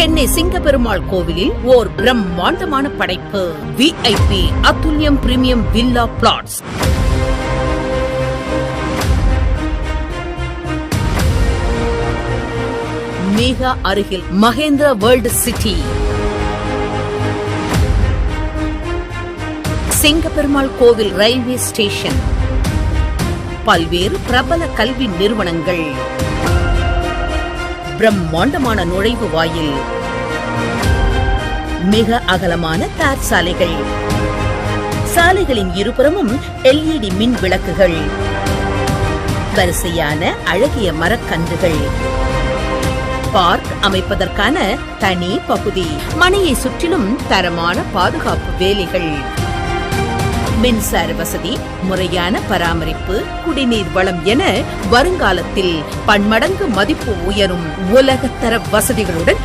சென்னை சிங்கப்பெருமாள் கோவிலில் ஓர் பிரம்மாண்டமான படைப்பு VIP அத்துல்யம் பிரீமியம் வில்லா பிளாட்ஸ். மிக அருகில் மகேந்திரா வேர்ல்ட் சிட்டி, சிங்கப்பெருமாள் கோவில் ரயில்வே ஸ்டேஷன், பல்வேறு பிரபல கல்வி நிறுவனங்கள், பிரம்மாண்டமான நுழைவு வாயில், மிக அகலமான தார் சாலைகள், சாலைகளின் இருபுறமும் LED மின் விளக்குகள், வரிசையான அழகிய மரக்கன்றுகள், பார்க் அமைப்பதற்கான தனி பகுதி, மனையை சுற்றிலும் தரமான பாதுகாப்பு வேலிகள், மின்சார வசதி, முறையான பராமரிப்பு, குடிநீர் வளம் என வருங்காலத்தில் பன்மடங்கு மதிப்பு உயரும் உலகத்தர வசதிகளுடன்